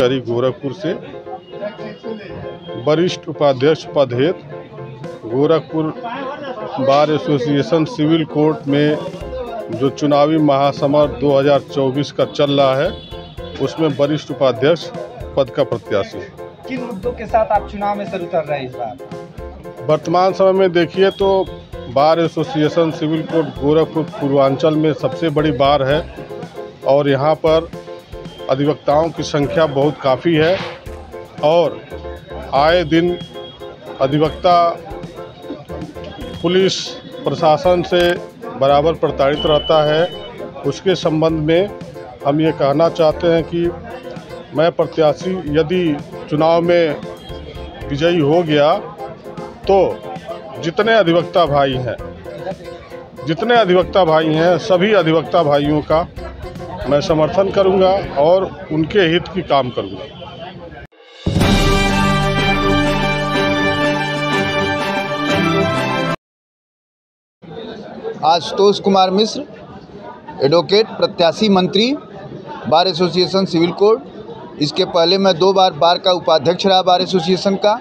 कचहरी गोरखपुर से वरिष्ठ उपाध्यक्ष पद हेतु Gorakhpur bar association civil court में जो चुनावी महासमर 2024 का चल रहा है, उसमें वरिष्ठ उपाध्यक्ष पद का प्रत्याशी। किन मुद्दों के साथ आप चुनाव में सर उतर रहे हैं इस बार? वर्तमान समय में देखिए तो bar association civil court Gorakhpur Purvanchal में सबसे बड़ी बार है और यहाँ पर अधिवक्ताओं की संख्या बहुत काफ़ी है और आए दिन अधिवक्ता पुलिस प्रशासन से बराबर प्रताड़ित रहता है। उसके संबंध में हम ये कहना चाहते हैं कि मैं प्रत्याशी यदि चुनाव में विजयी हो गया तो जितने अधिवक्ता भाई हैं सभी अधिवक्ता भाइयों का मैं समर्थन करूंगा और उनके हित की काम करूंगा। आशुतोष कुमार मिश्र, एडवोकेट, प्रत्याशी मंत्री, बार एसोसिएशन सिविल कोर्ट। इसके पहले मैं 2 बार बार का उपाध्यक्ष रहा बार एसोसिएशन का,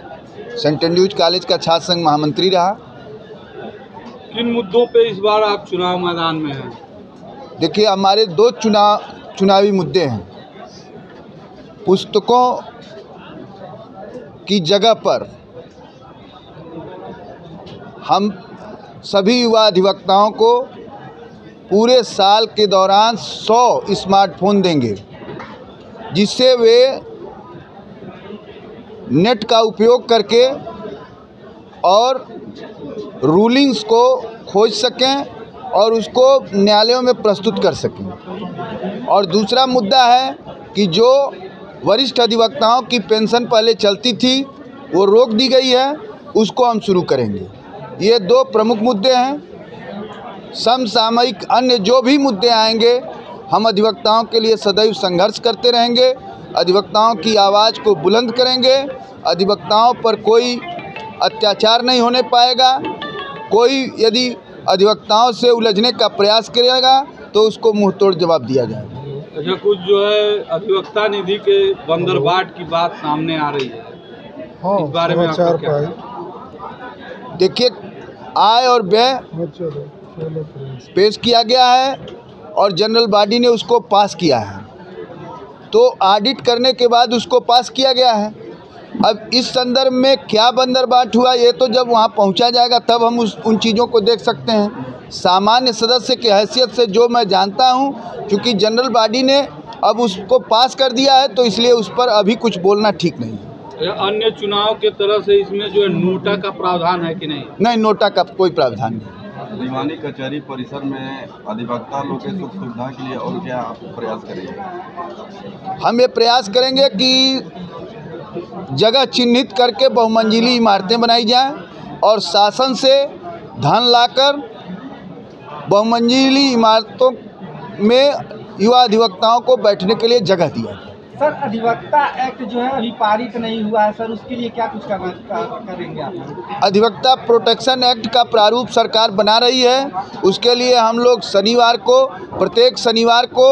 सेंट एंड्रयूज कॉलेज का छात्र संघ महामंत्री रहा। किन मुद्दों पे इस बार आप चुनाव मैदान में हैं? देखिए, हमारे 2 चुनावी मुद्दे हैं। पुस्तकों की जगह पर हम सभी युवा अधिवक्ताओं को पूरे साल के दौरान 100 स्मार्टफोन देंगे, जिससे वे नेट का उपयोग करके और रूलिंग्स को खोज सकें और उसको न्यायालयों में प्रस्तुत कर सकें। और दूसरा मुद्दा है कि जो वरिष्ठ अधिवक्ताओं की पेंशन पहले चलती थी वो रोक दी गई है, उसको हम शुरू करेंगे। ये 2 प्रमुख मुद्दे हैं। समसामयिक अन्य जो भी मुद्दे आएंगे, हम अधिवक्ताओं के लिए सदैव संघर्ष करते रहेंगे, अधिवक्ताओं की आवाज़ को बुलंद करेंगे। अधिवक्ताओं पर कोई अत्याचार नहीं होने पाएगा। कोई यदि अधिवक्ताओं से उलझने का प्रयास करेगा तो उसको मुंहतोड़ जवाब दिया जाएगा। अच्छा, कुछ जो है अधिवक्ता निधि के बंदरबाट की बात सामने आ रही है, इस बारे में आपका क्या? देखिए, आय और व्यय पेश किया गया है और जनरल बॉडी ने उसको पास किया है, तो ऑडिट करने के बाद उसको पास किया गया है। अब इस संदर्भ में क्या बंदरबाट हुआ, ये तो जब वहाँ पहुँचा जाएगा तब हम उन चीज़ों को देख सकते हैं। सामान्य सदस्य की हैसियत से जो मैं जानता हूँ, क्योंकि जनरल बॉडी ने अब उसको पास कर दिया है, तो इसलिए उस पर अभी कुछ बोलना ठीक नहीं है। अन्य चुनाव के तरह से इसमें जो है नोटा का प्रावधान है कि नहीं? नहीं, नोटा का कोई प्रावधान नहीं। दीवानी कचहरी परिसर में अधिवक्ता लोग के सुख सुविधा के लिए और क्या आप प्रयास करेंगे? हम ये प्रयास करेंगे कि जगह चिन्हित करके बहुमंजिली इमारतें बनाई जाएं और शासन से धन लाकर बहुमंजिली इमारतों में युवा अधिवक्ताओं को बैठने के लिए जगह दिया जाए। सर, अधिवक्ता एक्ट जो है अभी पारित नहीं हुआ है सर, उसके लिए क्या कुछ करेंगे आप? अधिवक्ता प्रोटेक्शन एक्ट का प्रारूप सरकार बना रही है। उसके लिए हम लोग प्रत्येक शनिवार को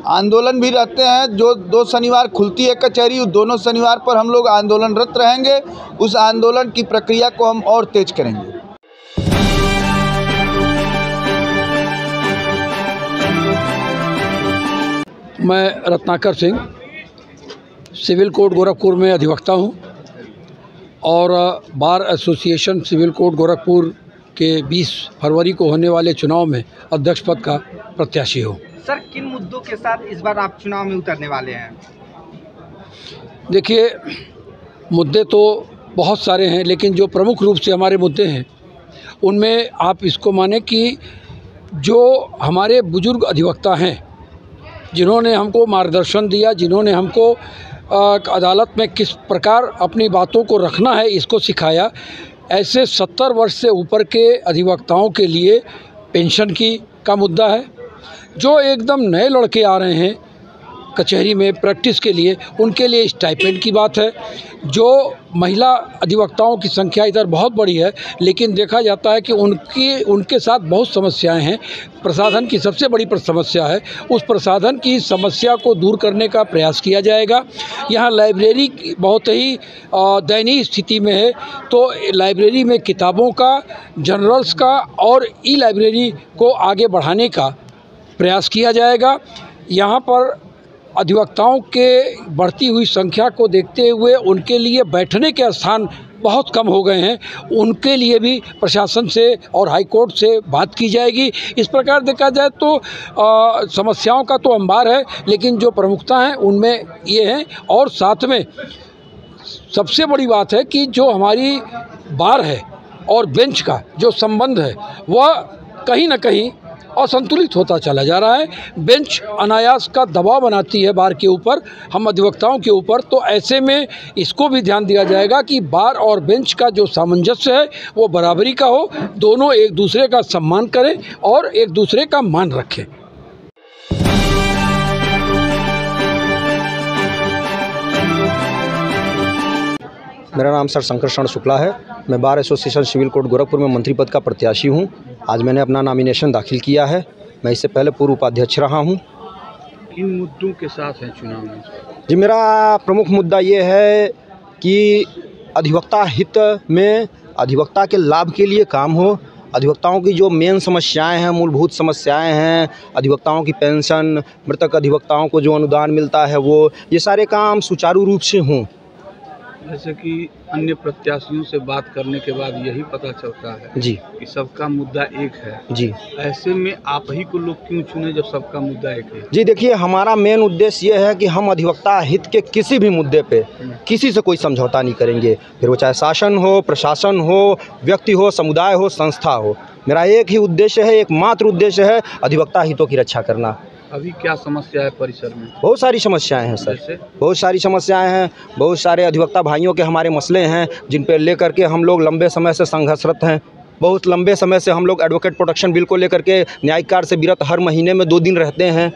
आंदोलन भी रहते हैं। जो 2 शनिवार खुलती है कचहरी, उस दोनों शनिवार पर हम लोग आंदोलनरत रहेंगे। उस आंदोलन की प्रक्रिया को हम और तेज करेंगे। मैं रत्नाकर सिंह, सिविल कोर्ट गोरखपुर में अधिवक्ता हूं और bar association civil court Gorakhpur के 20 फरवरी को होने वाले चुनाव में अध्यक्ष पद का प्रत्याशी हूं। सर, किन मुद्दों के साथ इस बार आप चुनाव में उतरने वाले हैं? देखिए, मुद्दे तो बहुत सारे हैं, लेकिन जो प्रमुख रूप से हमारे मुद्दे हैं उनमें आप इसको माने कि जो हमारे बुजुर्ग अधिवक्ता हैं, जिन्होंने हमको मार्गदर्शन दिया, जिन्होंने हमको अदालत में किस प्रकार अपनी बातों को रखना है इसको सिखाया, ऐसे 70 वर्ष से ऊपर के अधिवक्ताओं के लिए पेंशन का मुद्दा है। जो एकदम नए लड़के आ रहे हैं कचहरी में प्रैक्टिस के लिए, उनके लिए स्टाइपेंड की बात है। जो महिला अधिवक्ताओं की संख्या इधर बहुत बड़ी है, लेकिन देखा जाता है कि उनके साथ बहुत समस्याएं हैं। प्रशासन की सबसे बड़ी समस्या है, उस प्रशासन की समस्या को दूर करने का प्रयास किया जाएगा। यहाँ लाइब्रेरी बहुत ही दयनीय स्थिति में है, तो लाइब्रेरी में किताबों का, जर्नल्स का और ई लाइब्रेरी को आगे बढ़ाने का प्रयास किया जाएगा। यहाँ पर अधिवक्ताओं के बढ़ती हुई संख्या को देखते हुए उनके लिए बैठने के स्थान बहुत कम हो गए हैं, उनके लिए भी प्रशासन से और हाई कोर्ट से बात की जाएगी। इस प्रकार देखा जाए तो समस्याओं का तो अंबार है, लेकिन जो प्रमुखता हैं उनमें ये हैं। और साथ में सबसे बड़ी बात है कि जो हमारी बार है और बेंच का जो संबंध है वह कहीं ना कहीं असंतुलित होता चला जा रहा है। बेंच अनायास का दबाव बनाती है बार के ऊपर, हम अधिवक्ताओं के ऊपर। तो ऐसे में इसको भी ध्यान दिया जाएगा कि बार और बेंच का जो सामंजस्य है वो बराबरी का हो, दोनों एक दूसरे का सम्मान करें और एक दूसरे का मान रखें। मेरा नाम सर शंकर शरण शुक्ला है। मैं bar association civil court Gorakhpur में मंत्री पद का प्रत्याशी हूं। आज मैंने अपना नॉमिनेशन दाखिल किया है। मैं इससे पहले पूर्व उपाध्यक्ष रहा हूं। किन मुद्दों के साथ हैं चुनाव में? जी, मेरा प्रमुख मुद्दा ये है कि अधिवक्ता हित में अधिवक्ता के लाभ के लिए काम हो। अधिवक्ताओं की जो मेन समस्याएं हैं, मूलभूत समस्याएं हैं, अधिवक्ताओं की पेंशन, मृतक अधिवक्ताओं को जो अनुदान मिलता है वो, ये सारे काम सुचारू रूप से हों। जैसे कि अन्य प्रत्याशियों से बात करने के बाद यही पता चलता है जी कि सबका मुद्दा एक है। जी ऐसे में आप ही को लोग क्यों चुने जब सबका मुद्दा एक है? जी, देखिए, हमारा मेन उद्देश्य ये है कि हम अधिवक्ता हित के किसी भी मुद्दे पे किसी से कोई समझौता नहीं करेंगे, फिर वो चाहे शासन हो, प्रशासन हो, व्यक्ति हो, समुदाय हो, संस्था हो। मेरा एक ही उद्देश्य है, एकमात्र उद्देश्य है अधिवक्ता हितों की रक्षा करना। अभी क्या समस्या है परिसर में? बहुत सारी समस्याएं हैं सर, बहुत सारी समस्याएं हैं। बहुत सारे अधिवक्ता भाइयों के हमारे मसले हैं जिन पर लेकर के हम लोग लंबे समय से संघर्षरत हैं। बहुत लंबे समय से हम लोग एडवोकेट प्रोटेक्शन बिल को लेकर के न्यायिक कार्य से विरत हर महीने में 2 दिन रहते हैं,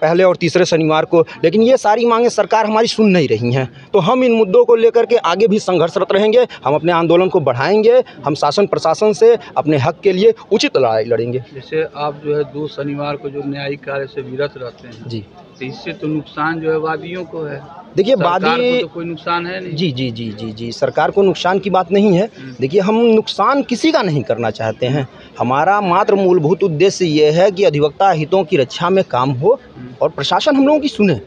पहले और तीसरे शनिवार को। लेकिन ये सारी मांगें सरकार हमारी सुन नहीं रही हैं। तो हम इन मुद्दों को लेकर के आगे भी संघर्षरत रहेंगे। हम अपने आंदोलन को बढ़ाएंगे। हम शासन प्रशासन से अपने हक के लिए उचित लड़ाई लड़ेंगे। जैसे आप जो है 2 शनिवार को जो न्यायिक कार्य से विरत रहते हैं जी, तो इससे तो नुकसान जो है वादियों को है। देखिए, वादी तो कोई नुकसान है नहीं। जी जी जी जी जी सरकार को नुकसान की बात नहीं है। देखिए, हम नुकसान किसी का नहीं करना चाहते हैं। हमारा मात्र मूलभूत उद्देश्य ये है कि अधिवक्ता हितों की रक्षा में काम हो और प्रशासन हम लोगों की सुने।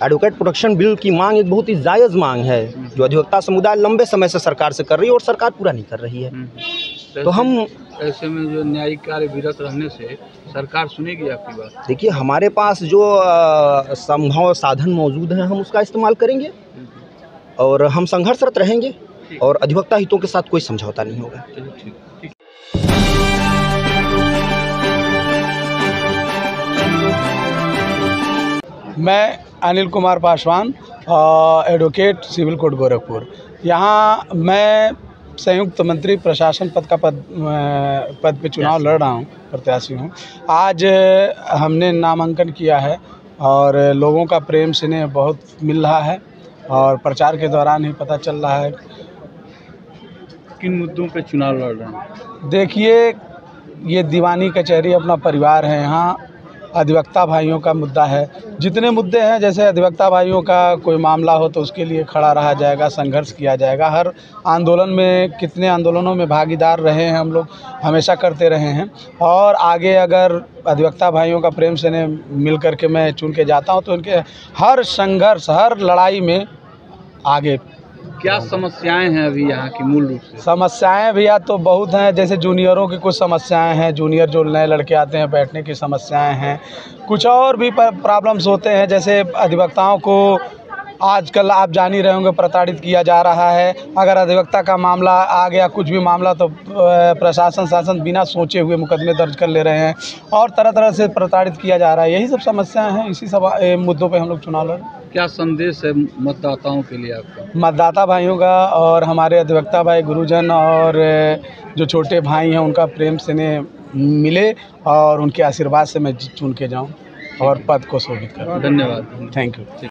एडवोकेट प्रोटेक्शन बिल की मांग एक बहुत ही जायज़ मांग है जो अधिवक्ता समुदाय लंबे समय से सरकार से कर रही है और सरकार पूरा नहीं कर रही है। तो हम ऐसे में जो न्यायिक कार्य विरत रहने से सरकार सुनेगी आपकी बात? देखिए, हमारे पास जो संभव साधन मौजूद हैं हम उसका इस्तेमाल करेंगे और हम संघर्षरत रहेंगे और अधिवक्ता हितों के साथ कोई समझौता नहीं होगा। ठीक। मैं Anil Kumar Paswan, advocate civil court Gorakhpur. यहाँ मैं संयुक्त मंत्री प्रशासन पद पे चुनाव लड़ रहा हूँ, प्रत्याशी हूँ। आज हमने नामांकन किया है और लोगों का प्रेम स्नेह बहुत मिल रहा है और प्रचार के दौरान ही पता चल रहा है। किन मुद्दों पे चुनाव लड़ रहे हैं? देखिए, ये दीवानी कचहरी अपना परिवार है। यहाँ अधिवक्ता भाइयों का मुद्दा है। जितने मुद्दे हैं, जैसे अधिवक्ता भाइयों का कोई मामला हो तो उसके लिए खड़ा रहा जाएगा, संघर्ष किया जाएगा। हर आंदोलन में, कितने आंदोलनों में भागीदार रहे हैं हम लोग, हमेशा करते रहे हैं। और आगे अगर अधिवक्ता भाइयों का प्रेम से ने मिल करके मैं चुन के जाता हूं तो उनके हर संघर्ष, हर लड़ाई में आगे। क्या समस्याएं हैं अभी यहाँ की मूल रूप से? समस्याएं भैया तो बहुत हैं। जैसे जूनियरों की कुछ समस्याएं हैं, जूनियर जो नए लड़के आते हैं बैठने की समस्याएं हैं। कुछ और भी प्रॉब्लम्स होते हैं, जैसे अधिवक्ताओं को आजकल आप जान ही रहे होंगे प्रताड़ित किया जा रहा है। अगर अधिवक्ता का मामला आ गया, कुछ भी मामला, तो प्रशासन शासन बिना सोचे हुए मुकदमे दर्ज कर ले रहे हैं और तरह तरह से प्रताड़ित किया जा रहा है। यही सब समस्याएं हैं। इसी सब मुद्दों पे हम लोग चुनाव लड़। क्या संदेश है मतदाताओं के लिए आपका? मतदाता भाइयों का और हमारे अधिवक्ता भाई गुरुजन और जो छोटे भाई हैं उनका प्रेम स्नेह मिले और उनके आशीर्वाद से मैं चुन के जाऊँ। और पद को शोभित करें। धन्यवाद। Thank you.